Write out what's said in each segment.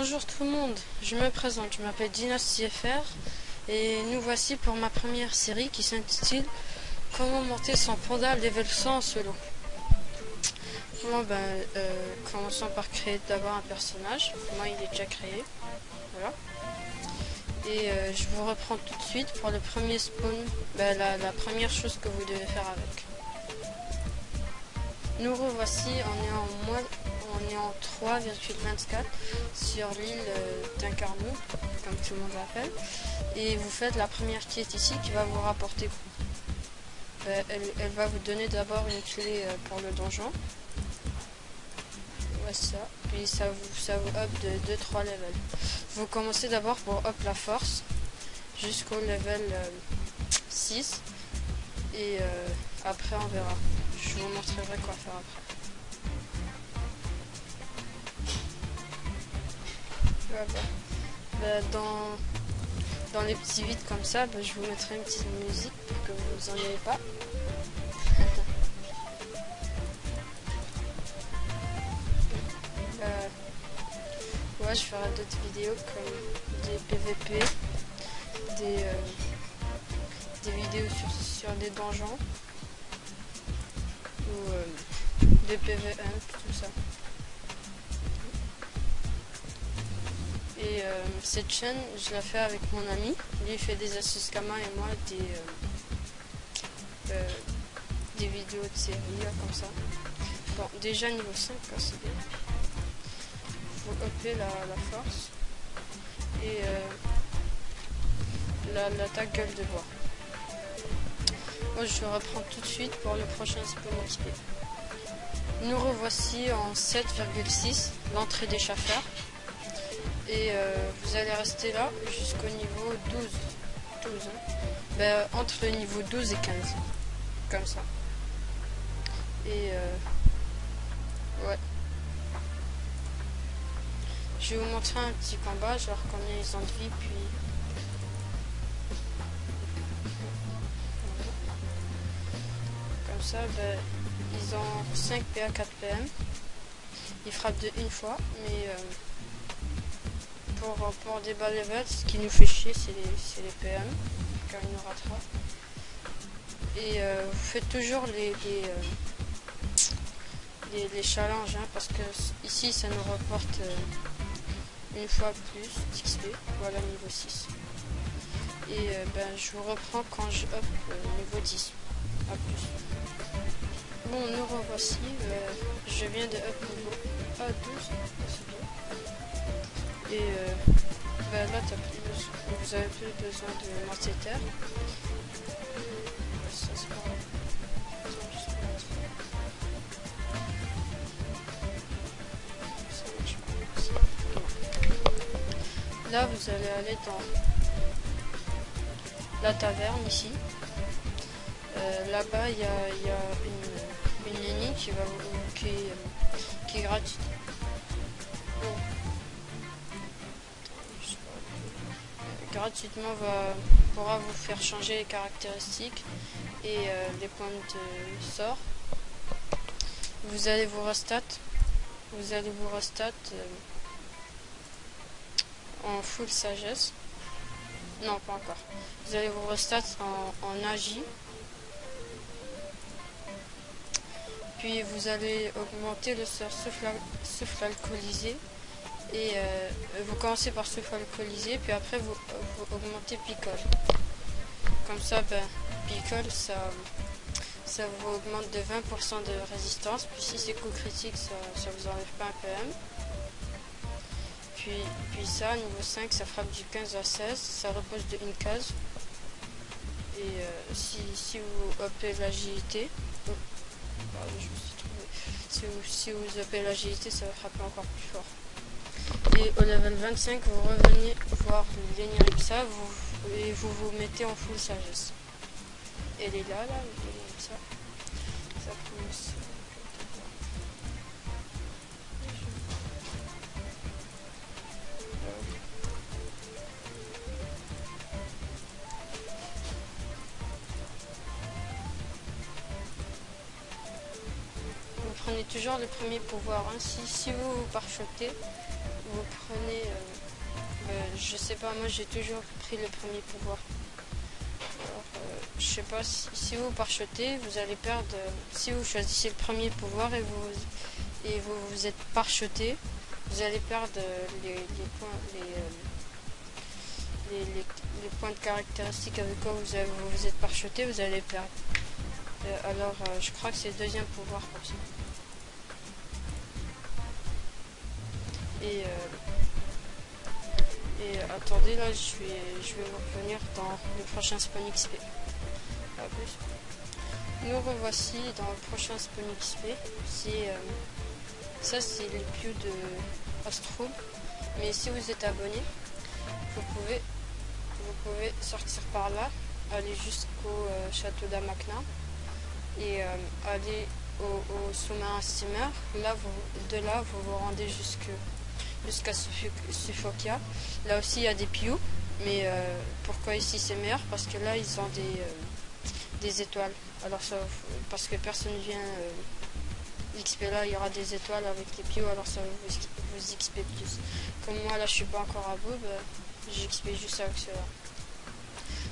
Bonjour tout le monde, je me présente, je m'appelle DynastyFR et nous voici pour ma première série qui s'intitule Comment monter son panda level 100 en solo. Bon commençons par créer d'abord un personnage, moi il est déjà créé, voilà. Et je vous reprends tout de suite pour le premier spawn, la première chose que vous devez faire avec. Nous revoici, on est en 3,24 sur l'île d'Incarnou, comme tout le monde l'appelle. Et vous faites la première quête ici qui va vous rapporter. Elle va vous donner d'abord une clé pour le donjon. Ouais, ça. Puis ça vous up de 2-3 levels. Vous commencez d'abord pour up la force jusqu'au level 6. Et après on verra. Je vous montrerai quoi faire après. Voilà. Dans les petits vides comme ça, je vous mettrai une petite musique pour que vous en ayez pas. Ouais, je ferai d'autres vidéos comme des PVP, des vidéos sur des donjons ou des PVM, tout ça. Et cette chaîne, je la fais avec mon ami. Lui, il fait des astuces Kama et moi des vidéos de série comme ça. Bon, déjà niveau 5, c'est bien. Faut upper la force et l'attaque gueule de bois. Moi, je reprends tout de suite pour le prochain spawn XP. Nous revoici en 7,6, l'entrée des chaffeurs. Et vous allez rester là jusqu'au niveau 12 hein. Entre le niveau 12 et 15 comme ça. Et ouais, je vais vous montrer un petit combat, genre combien ils ont de vie, puis comme ça. Ils ont 5 PA 4 PM, ils frappent de une fois, mais pour des bas levels, ce qui nous fait chier, c'est les PM, car il nous rattrape. Et vous faites toujours les challenges, hein, parce que ici, ça nous reporte une fois plus d'XP. Voilà, niveau 6. Et je vous reprends quand je up niveau 10. A plus. Bon, nous revoici. Je viens de up niveau A12. C'est bien. Et là, vous avez plus besoin de Mortéter. Ça, c'est pas grave. Là, vous allez aller dans la taverne ici. Là-bas, il y a une ennemie qui est gratuite. Gratuitement pourra vous faire changer les caractéristiques et les points de sort. Vous allez vous restat en full sagesse. Non, pas encore. Vous allez vous restat en agi. Puis vous allez augmenter le sort souffle alcoolisé. Et vous commencez par souffle alcoolisé, puis après vous augmentez picole. Comme ça, picole, ça vous augmente de 20% de résistance. Puis si c'est coup critique, ça vous enlève pas un PM. Puis ça, niveau 5, ça frappe du 15 à 16, ça repose de une case. Et si vous uppez l'agilité, si vous uppez l'agilité, ça va frapper encore plus fort. Et au level 25, vous revenez voir l'Eniripsa et vous mettez en full sagesse. Elle est là, l'Eniripsa. Ça commence. Vous prenez toujours le premier pouvoir. Hein. Si vous vous parchotez, vous prenez, je sais pas, moi j'ai toujours pris le premier pouvoir. Alors, je sais pas, si vous parchetez, vous allez perdre, si vous choisissez le premier pouvoir et vous êtes parcheté, vous allez perdre les points, les points de caractéristiques avec quoi vous êtes parcheté, vous allez perdre. Alors, je crois que c'est le deuxième pouvoir comme ça. Et attendez, là, je vais revenir dans le prochain Spawn XP. À plus. Nous revoici dans le prochain Spawn XP. Ça, c'est les pieux de Astro. Mais si vous êtes abonné, vous pouvez sortir par là, aller jusqu'au château d'Amakna et aller au sous-marin steamer. Là, de là, vous vous rendez jusqu'à Suffokia. Là aussi, il y a des pious. Mais pourquoi ici c'est meilleur? Parce que là, ils ont des étoiles. Alors ça, parce que personne vient XP là, il y aura des étoiles avec les pious, alors ça vous XP plus. Comme moi là, je suis pas encore à bout, j'XP juste avec cela.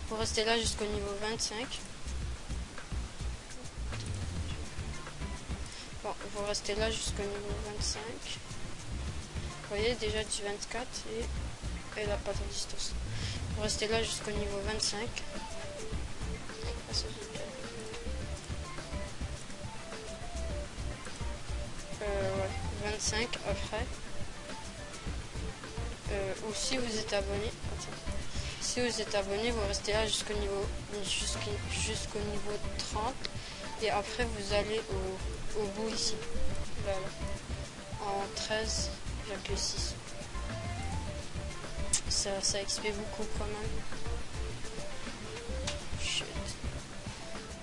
Vous restez là jusqu'au niveau 25. Bon, vous restez là jusqu'au niveau 25. Vous voyez déjà du 24 et elle a pas de distance. Vous restez là jusqu'au niveau 25. Ah, ça, ouais, 25 après. Ou si vous êtes abonné, si vous êtes abonné, vous restez là jusqu'au niveau 30 et après vous allez au bout ici, voilà, en 13,6. Ça XP beaucoup quand même. Shit.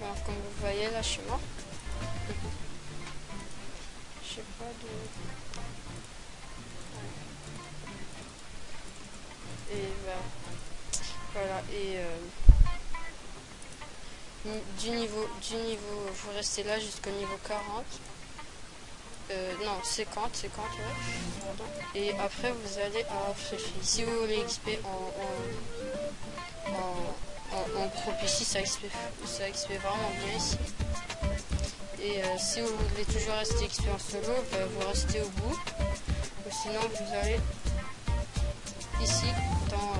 Bon, comme vous voyez là, je suis mort. Je sais pas de... Et voilà, et du niveau, vous restez là jusqu'au niveau 40. Non, 50, ouais. Pardon. Et après, vous allez à Fréfi. Si vous voulez XP en groupe ici, ça XP vraiment bien ici. Et si vous voulez toujours rester XP en solo, vous restez au bout. Ou sinon, vous allez ici, dans